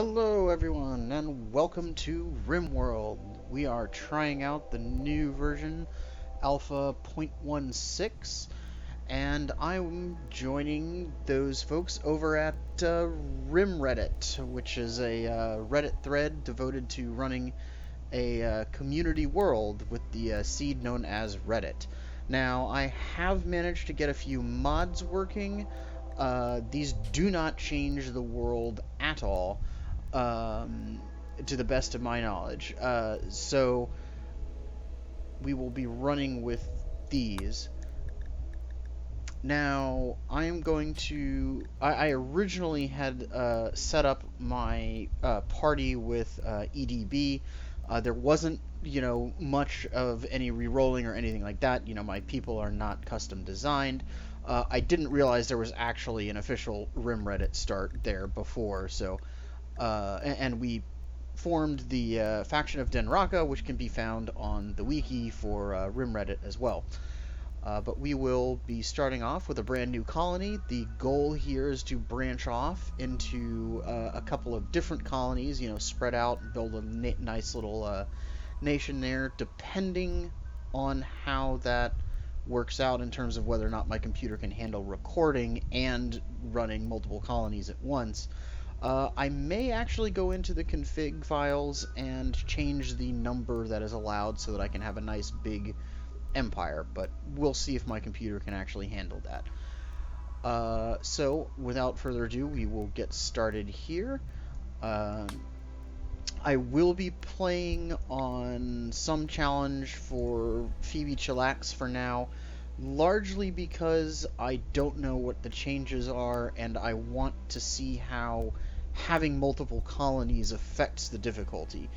Hello everyone and welcome to Rimworld. We are trying out the new version Alpha 0.16 and I'm joining those folks over at Rimreddit, which is a Reddit thread devoted to running a community world with the seed known as Reddit. Now, I have managed to get a few mods working. These do not change the world at all, um, to the best of my knowledge. So we will be running with these. Now, I'm going to. I originally had set up my party with EDB. There wasn't, much of any re-rolling or anything like that. My people are not custom designed. I didn't realize there was actually an official Rimreddit start there before, so and we formed the faction of Denraka, which can be found on the wiki for Rimreddit as well. But we will be starting off with a brand new colony. The goal here is to branch off into a couple of different colonies, spread out and build a nice little nation there, depending on how that works out in terms of whether or not my computer can handle recording and running multiple colonies at once. I may actually go into the config files and change the number that is allowed so that I can have a nice big empire, but we'll see if my computer can actually handle that. So, without further ado, we will get started here. I will be playing on some challenge for Phoebe Chillax for now, largely because I don't know what the changes are, and I want to see how having multiple colonies affects the difficulty.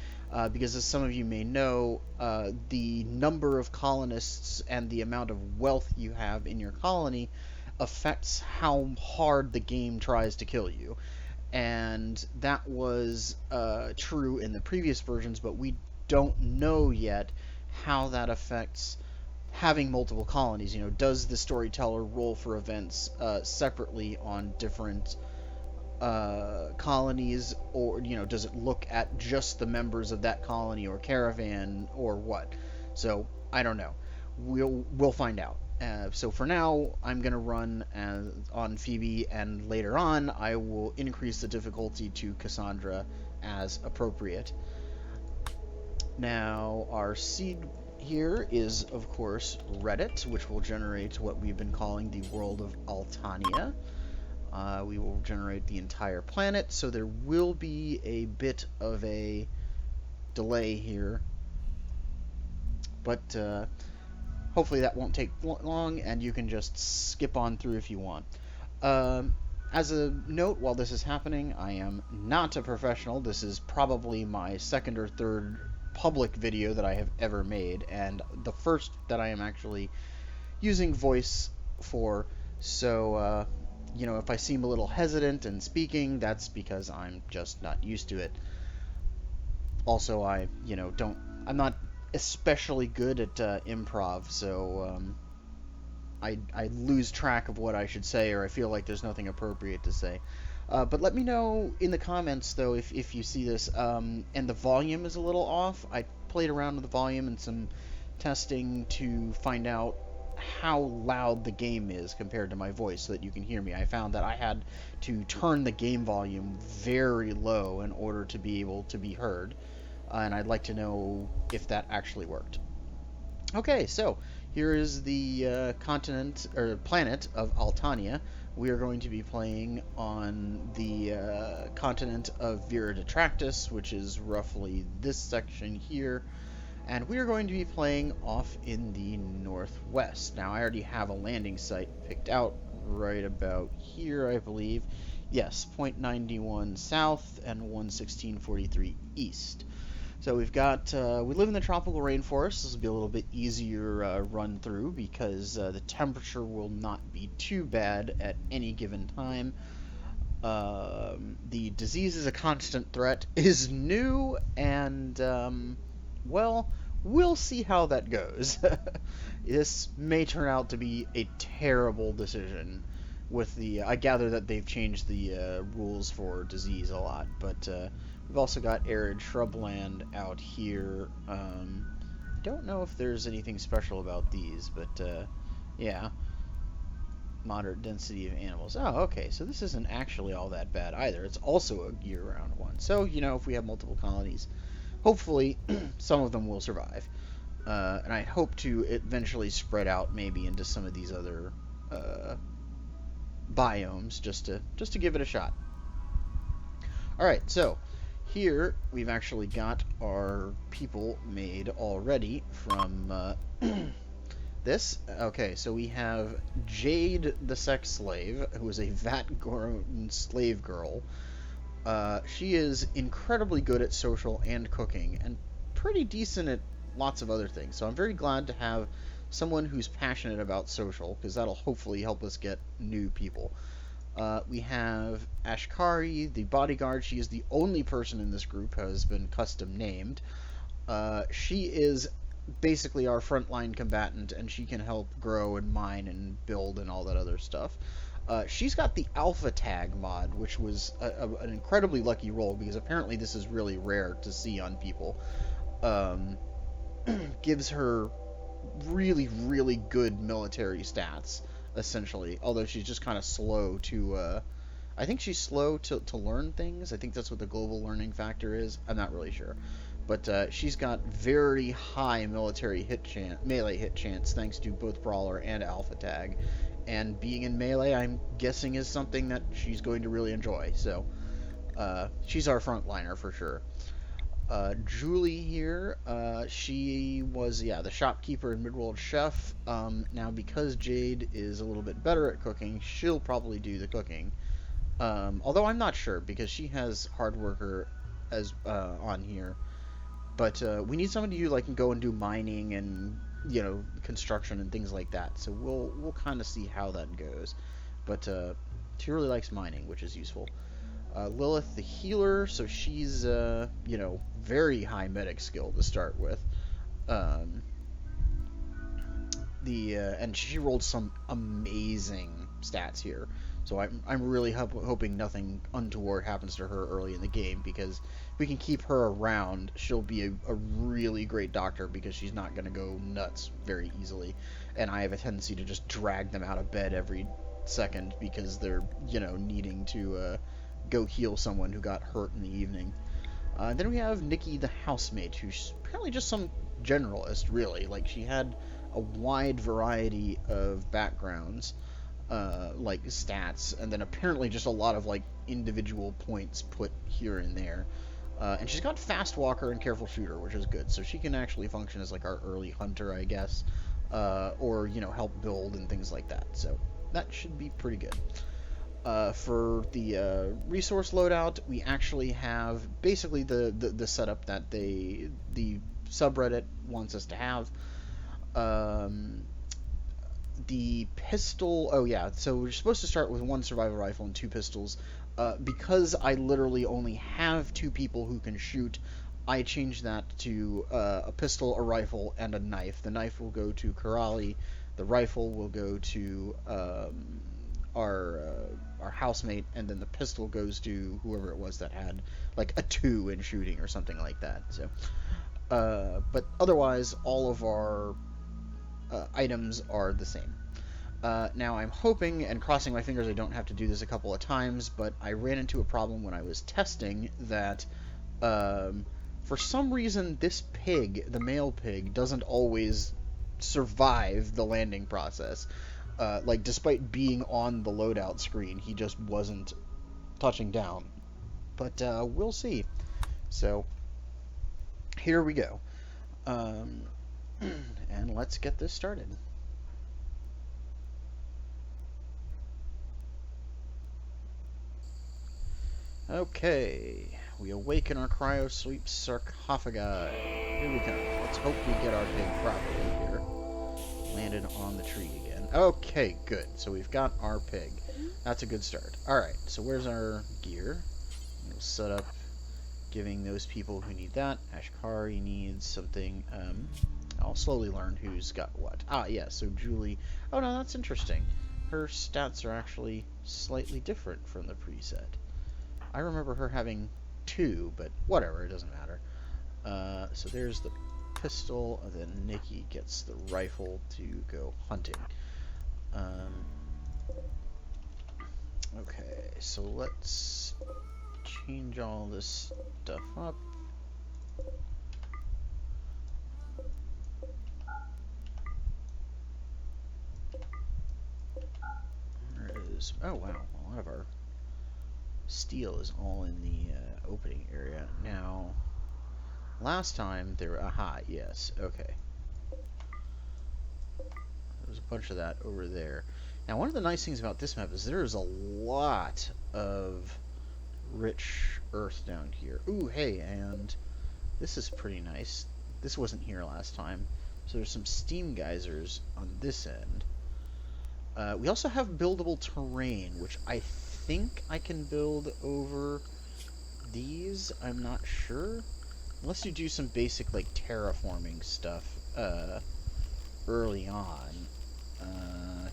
Because as some of you may know, the number of colonists and the amount of wealth you have in your colony affects how hard the game tries to kill you. And that was true in the previous versions, but we don't know yet how that affects having multiple colonies. Does the storyteller roll for events separately on different colonies, or does it look at just the members of that colony or caravan, or what? So I don't know. We'll find out. So for now, I'm gonna run on Phoebe, and later on, I will increase the difficulty to Cassandra as appropriate. Now, our seed here is, of course, Reddit, which will generate what we've been calling the world of Altania. We will generate the entire planet, so there will be a bit of a delay here, but hopefully that won't take long, and you can just skip on through if you want. As a note, while this is happening, I am not a professional. This is probably my second or third public video that I have ever made, and the first that I am actually using voice for, so if I seem a little hesitant in speaking, that's because I'm just not used to it. Also, I'm not especially good at improv, so I lose track of what I should say, or I feel like there's nothing appropriate to say. But let me know in the comments, though, if you see this, and the volume is a little off. I played around with the volume and some testing to find out how loud the game is compared to my voice so that you can hear me. I found that I had to turn the game volume very low in order to be able to be heard, and I'd like to know if that actually worked. Okay, so here is the continent or planet of Altania. We are going to be playing on the continent of Vera Detractus, which is roughly this section here. And we are going to be playing off in the northwest. Now, I already have a landing site picked out right about here, I believe. Yes, 0.91 south and 11643 east. So we've got, we live in the tropical rainforest. This will be a little bit easier run through because the temperature will not be too bad at any given time. The disease is a constant threat, is new, and well, we'll see how that goes. This may turn out to be a terrible decision. with the I gather that they've changed the rules for disease a lot, but we've also got arid shrubland out here. Don't know if there's anything special about these, but yeah, moderate density of animals. Oh, okay, so this isn't actually all that bad either. It's also a year-round one. So, if we have multiple colonies, hopefully some of them will survive. And I hope to eventually spread out maybe into some of these other biomes just to give it a shot. All right, so here we've actually got our people made already from this. Okay, so we have Jade the sex slave, who is a vat-grown slave girl. She is incredibly good at social and cooking, and pretty decent at lots of other things. So I'm very glad to have someone who's passionate about social, because that'll hopefully help us get new people. We have Ashkari, the bodyguard. She is the only person in this group who has been custom named. She is basically our frontline combatant, and she can help grow and mine and build and all that other stuff. She's got the alpha tag mod, which was an incredibly lucky roll, because apparently this is really rare to see on people. Gives her really, really good military stats, essentially. Although she's just kind of slow to, I think she's slow to learn things. I think that's what the global learning factor is. I'm not really sure. But she's got very high military melee hit chance, thanks to both Brawler and Alpha Tag. And being in melee, I'm guessing, is something that she's going to really enjoy. So, she's our frontliner for sure. Julie here, she was, the shopkeeper and midworld chef. Now, because Jade is a little bit better at cooking, she'll probably do the cooking. Although I'm not sure, because she has hard worker as on here. But we need somebody who can go and do mining and construction and things like that. So we'll kind of see how that goes. But she really likes mining, which is useful. Lilith the healer, so she's very high medic skill to start with. And she rolled some amazing stats here. So I'm really hoping nothing untoward happens to her early in the game, because if we can keep her around, she'll be a really great doctor, because she's not going to go nuts very easily. And I have a tendency to just drag them out of bed every second because they're needing to go heal someone who got hurt in the evening. Then we have Nikki the housemate, who's apparently just some generalist, really. She had a wide variety of backgrounds, like stats, and then apparently just a lot of individual points put here and there. And she's got fast walker and careful shooter, which is good. So she can actually function as our early hunter, I guess, or help build and things like that. So that should be pretty good. For the resource loadout, we actually have basically the setup that the subreddit wants us to have. The pistol, so we're supposed to start with one survival rifle and 2 pistols. Because I literally only have 2 people who can shoot, I changed that to a pistol, a rifle, and a knife. The knife will go to Karali, the rifle will go to our housemate, and then the pistol goes to whoever it was that had a 2 in shooting or something like that. So, but otherwise, all of our items are the same. Now I'm hoping and crossing my fingers I don't have to do this a couple of times, but I ran into a problem when I was testing that for some reason this pig, the male pig, doesn't always survive the landing process. Despite being on the loadout screen, he just wasn't touching down. But we'll see. So here we go. And let's get this started. Okay, we awaken our cryo-sleep sarcophagi. Here we come. Let's hope we get our pig properly here. Landed on the tree again. Okay, good. So we've got our pig. That's a good start. Alright, so where's our gear? We'll set up giving those people who need that. Ashkari needs something. I'll slowly learn who's got what. Ah, yeah, so Julie. Oh, no, that's interesting. her stats are actually slightly different from the preset. I remember her having 2, but whatever, it doesn't matter. So there's the pistol, and then Nikki gets the rifle to go hunting. Okay, so let's change all this stuff up. There it is. Oh wow, a lot of our steel is all in the opening area. Now, last time there were... Aha, yes, okay. There's a bunch of that over there. Now, one of the nice things about this map is there's a lot of rich earth down here. Ooh, hey, and this is pretty nice. This wasn't here last time. So there's some steam geysers on this end. We also have buildable terrain, which I think I can build over these. I'm not sure. Unless you do some basic, like, terraforming stuff early on.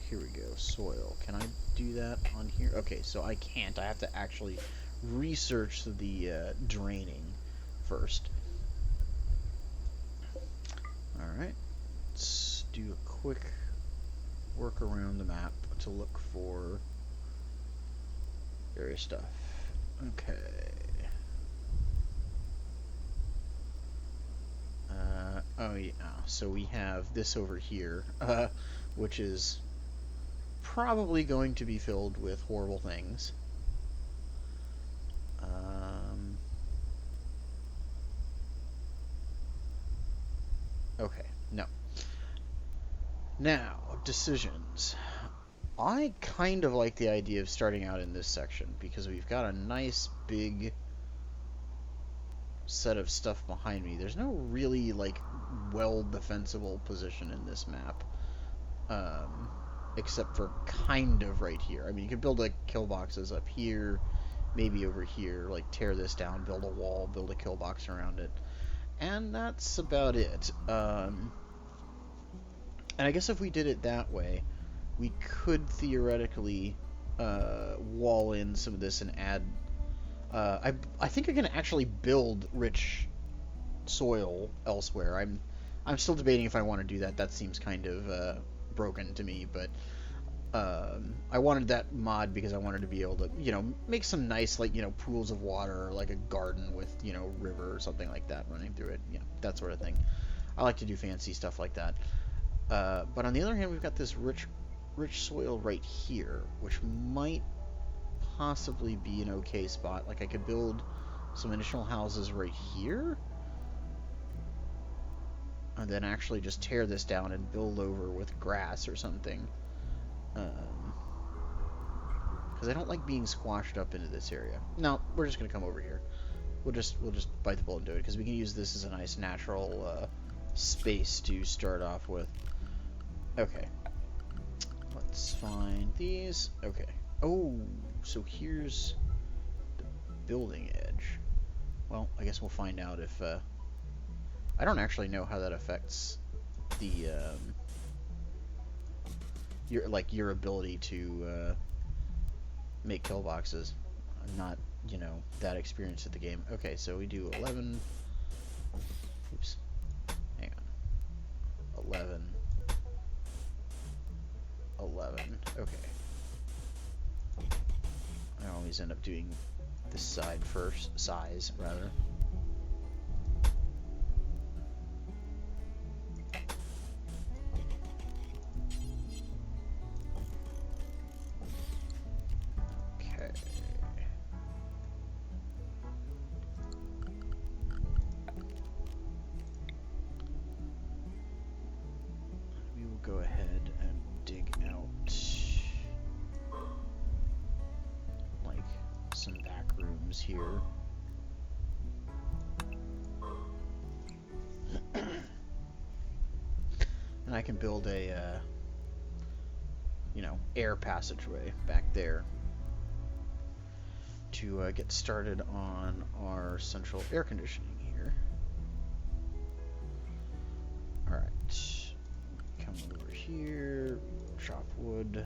Here we go. Soil. Can I do that on here? Okay, so I can't. I have to actually research the draining first. Alright. Let's do a quick work around the map to look for various stuff. Okay. Oh yeah, so we have this over here, which is probably going to be filled with horrible things. Okay, no. Now, decisions. I kind of like the idea of starting out in this section because we've got a nice big set of stuff behind me. There's no really, like, well defensible position in this map, except for kind of right here. I mean, you could build, like, kill boxes up here, maybe over here, like tear this down, build a wall, build a kill box around it, and that's about it. And I guess if we did it that way, we could theoretically wall in some of this and add... I think I can actually build rich soil elsewhere. I'm still debating if I want to do that. That seems kind of broken to me, but I wanted that mod because I wanted to be able to, you know, make some nice, like, you know, pools of water, or like a garden with, you know, river or something like that running through it. You know, that sort of thing. I like to do fancy stuff like that. But on the other hand, we've got this rich soil right here, which might possibly be an okay spot. Like, I could build some initial houses right here, and then actually just tear this down and build over with grass or something. Because I don't like being squashed up into this area. No, we're just gonna come over here. We'll just bite the bullet and do it, because we can use this as a nice natural space to start off with. Okay. Let's find these. Okay. Oh, so here's the building edge. Well, I guess we'll find out if... I don't actually know how that affects the... your ability to make kill boxes. I'm not, you know, that experienced at the game. Okay, so we do 11... Oops. Hang on. 11... 11. Okay. I always end up doing this side first. Size, rather. Okay. We will go ahead and dig out like some back rooms here. And I can build a you know, air passageway back there to get started on our central air conditioning here. Alright. Come over here, chop wood.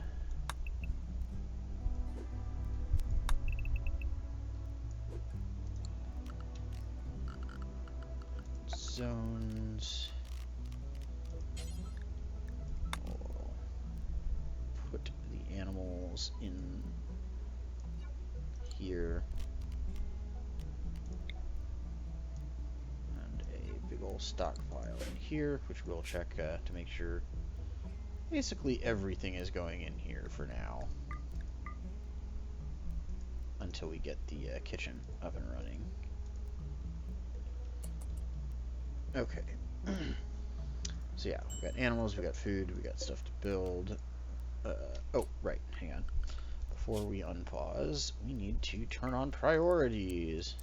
zones. We'll put the animals in here. And a big old stockpile in here, which we'll check to make sure basically everything is going in here for now. Until we get the kitchen up and running. Okay. So yeah, we got animals, we got food, we got stuff to build. Oh, right, hang on. Before we unpause, we need to turn on priorities.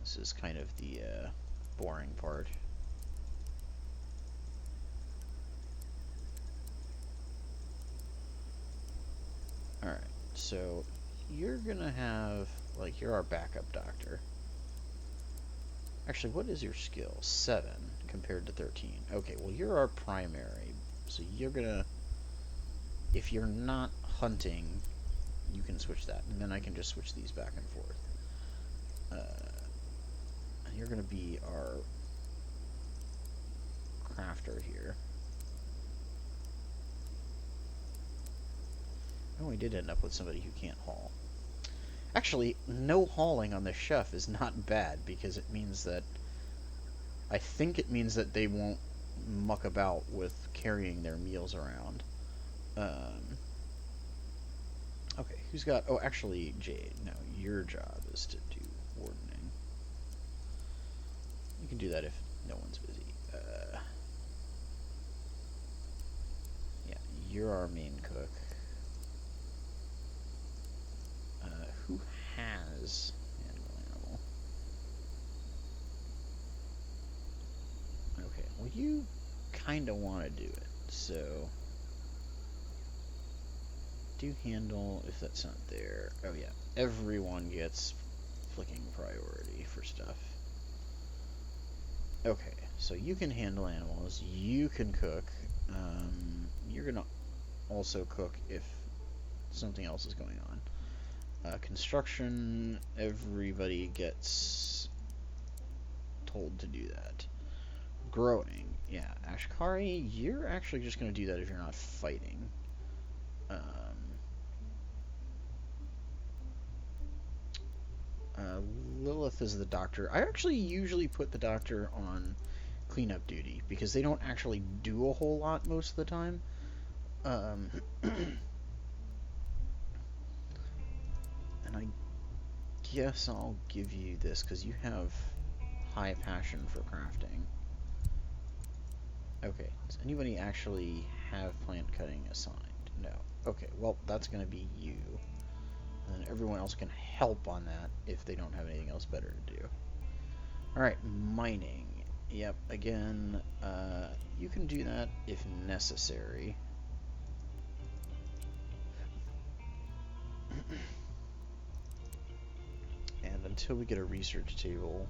This is kind of the boring part. Alright, so you're gonna have, like, you're our backup doctor. Actually, what is your skill? 7 compared to 13. Okay, well, you're our primary. So you're gonna... If you're not hunting, you can switch that. And then I can just switch these back and forth. And you're gonna be our crafter here. Oh, we did end up with somebody who can't haul. Actually, no hauling on this chef is not bad, because it means that... I think it means that they won't muck about with carrying their meals around. Okay, who's got... Oh, actually, Jade. No, your job is to do wardening. You can do that if no one's busy. Yeah, you're our main cook. Who has animal? Okay, well, you kind of want to do it, so do handle if that's not there. Oh yeah, everyone gets flicking priority for stuff. Okay, so you can handle animals, you can cook. You're gonna also cook if something else is going on. Construction, everybody gets told to do that. Growing, yeah. Ashkari, you're actually just going to do that if you're not fighting. Lilith is the doctor. I actually usually put the doctor on cleanup duty, because they don't actually do a whole lot most of the time. And I guess I'll give you this, because you have high passion for crafting. Okay, does anybody actually have plant cutting assigned? No. Okay, well, that's going to be you. And then everyone else can help on that if they don't have anything else better to do. Alright, mining. Yep, again, you can do that if necessary. And until we get a research table...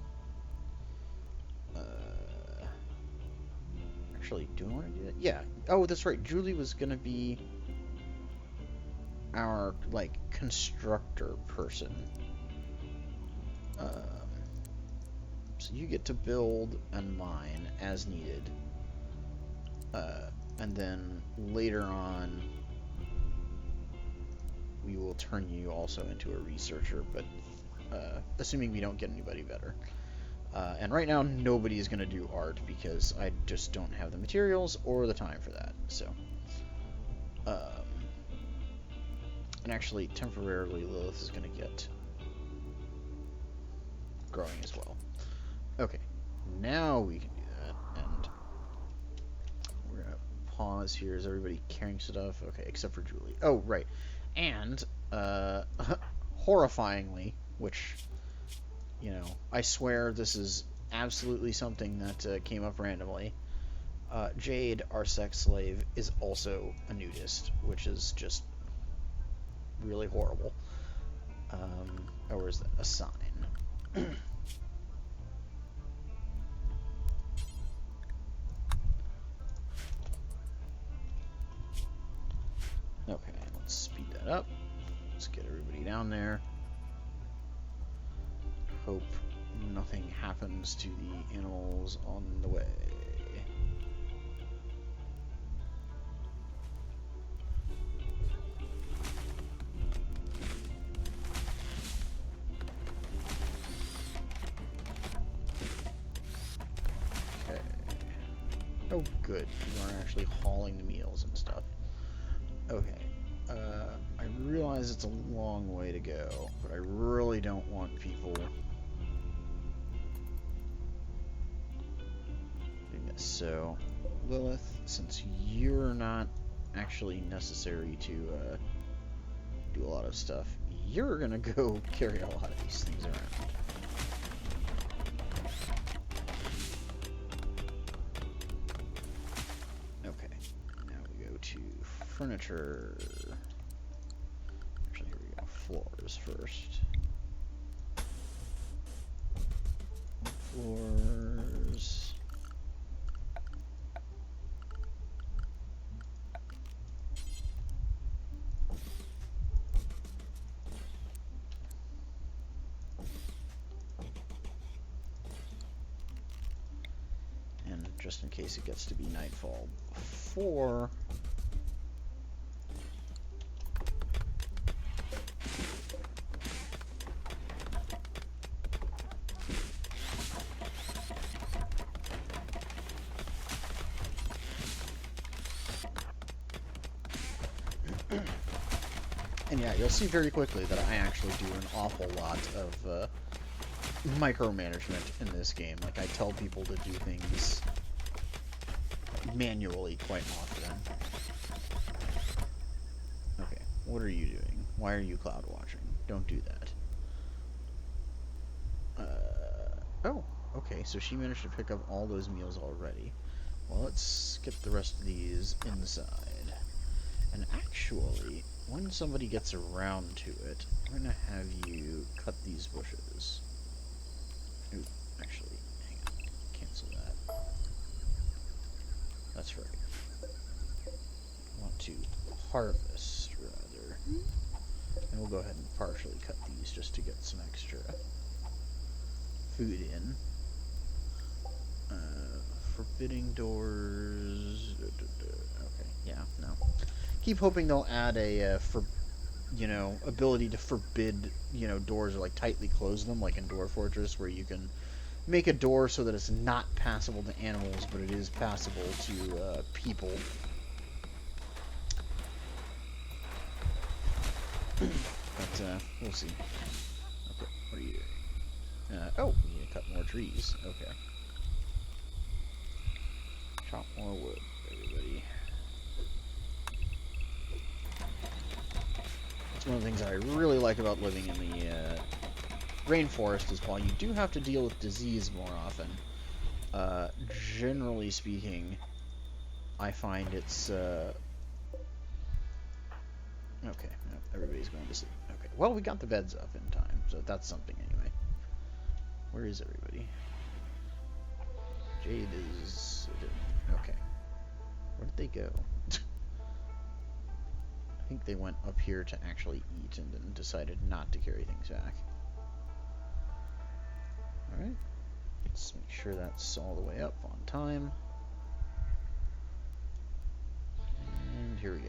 Actually, do I want to do that? Yeah. Oh, that's right. Julie was going to be our, like, constructor person. So you get to build and mine as needed. And then later on, we will turn you also into a researcher, but assuming we don't get anybody better. And right now, nobody is going to do art because I just don't have the materials or the time for that. So, and actually, temporarily, Lilith is going to get growing as well. Okay, now we can do that, and we're going to pause here. Is everybody carrying stuff? Okay, except for Julie. Oh, right. And, horrifyingly, which... You know, I swear this is absolutely something that came up randomly. Jade, our sex slave, is also a nudist, which is just really horrible. Oh, where's that? A sign. Okay, let's speed that up. Let's get everybody down there. Hope nothing happens to the animals on the way. Okay. Oh, good. You aren't actually hauling the meals and stuff. Okay. I realize it's a long way to go, but I really don't want people doing this. So, Lilith, since you're not actually necessary to do a lot of stuff, you're gonna go carry a lot of these things around. Okay, now we go to furniture. Actually, here we go. Floors first. Floors. And just in case it gets to be nightfall before. And yeah, you'll see very quickly that I actually do an awful lot of micromanagement in this game. Like, I tell people to do things manually quite often. Okay, what are you doing? Why are you cloud watching? Don't do that. Oh, okay, so she managed to pick up all those meals already. Well, let's get the rest of these inside. And actually, when somebody gets around to it, I'm going to have you cut these bushes. Ooh, actually, hang on. Cancel that. That's right. I want to harvest, rather. And we'll go ahead and partially cut these just to get some extra food in. Forbidding doors. Okay, yeah, no. Keep hoping they'll add a, ability to forbid, doors or like tightly close them, like in Door Fortress, where you can make a door so that it's not passable to animals, but it is passable to people. But we'll see. Okay, what are you doing? Oh, we need to cut more trees. Okay. Chop more wood, everybody. That's one of the things that I really like about living in the rainforest is while you do have to deal with disease more often, generally speaking, I find it's, okay, no, everybody's going to sleep. Okay, well, we got the beds up in time, so that's something anyway. Where is everybody? Jade is, okay. Where did they go? I think they went up here to actually eat and then decided not to carry things back. Alright, let's make sure that's all the way up on time. And here we go.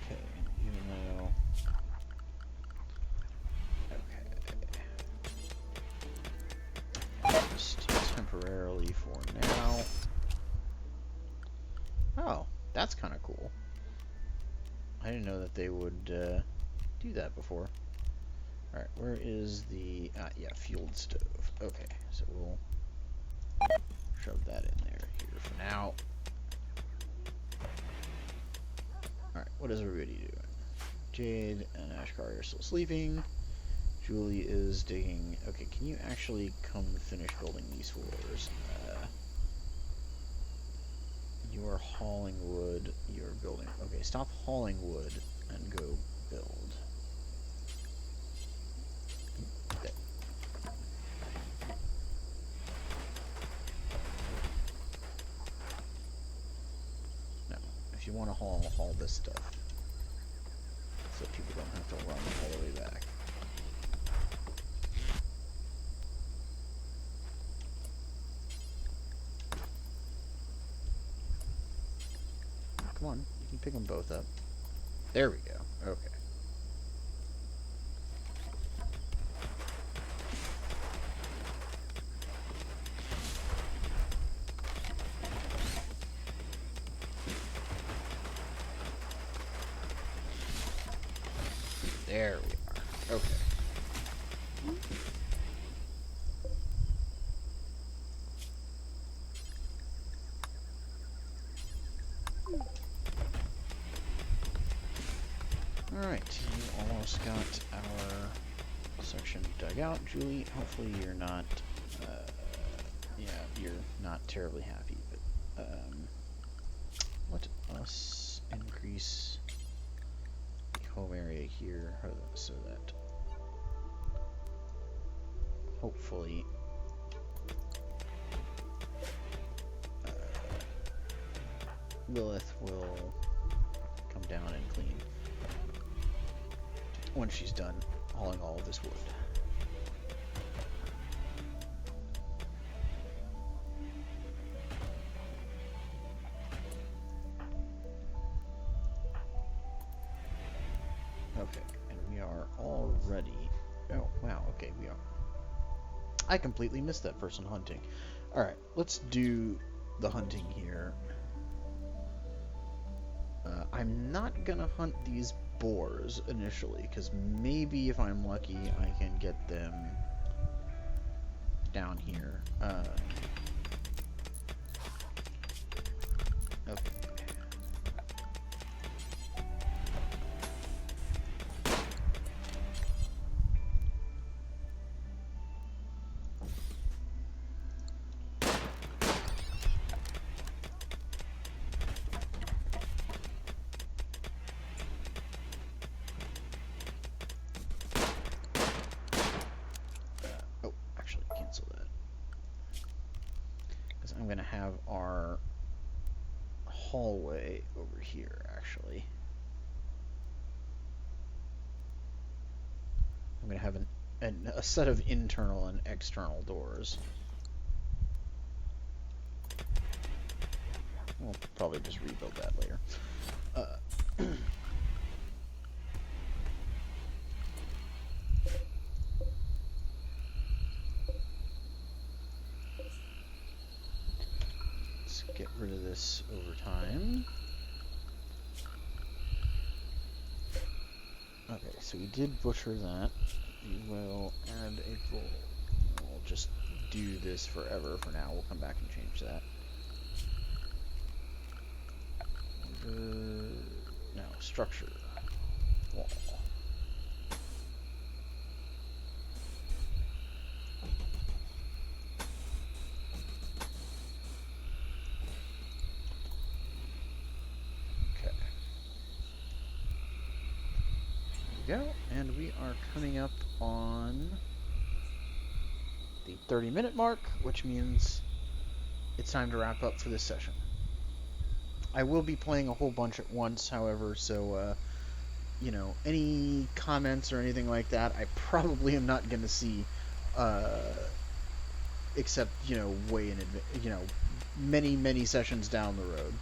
Okay, even though... Okay. Just temporarily for now. Oh, that's kind of cool. I didn't know that they would do that before. Alright, where is the... yeah, fueled stove. Okay, so we'll shove that in there here for now. Alright, what is everybody doing? Jade and Ashkari are still sleeping. Julie is digging... Okay, can you actually come finish building these floors? You are hauling wood. You are building... Okay, stop hauling wood and go build. Okay. want to haul this stuff, so people don't have to run all the way back. Come on, you can pick them both up. There we go. Okay. There we are. Okay. Alright, you almost got our section dug out, Julie. Hopefully you're not, yeah, you're not terribly happy, but, let us increase the home area here so that hopefully Lilith will come down and clean when she's done hauling all of this wood. Okay, and we are already... Oh, wow, okay, we are. I completely missed that person hunting. Alright, let's do the hunting here. I'm not gonna hunt these boars initially, because maybe if I'm lucky I can get them down here. Okay. I'm going to have our hallway over here, actually. I'm going to have a set of internal and external doors. We'll probably just rebuild that later. Get rid of this over time. Okay, so we did butcher that. We will add a bowl. We'll just do this forever for now. We'll come back and change that. Now, structure. Wall. Go, and we are coming up on the 30-minute mark, which means it's time to wrap up for this session. I will be playing a whole bunch at once, however, so you know, any comments or anything like that, I probably am not going to see, except, you know, way in advance, you know, many sessions down the road.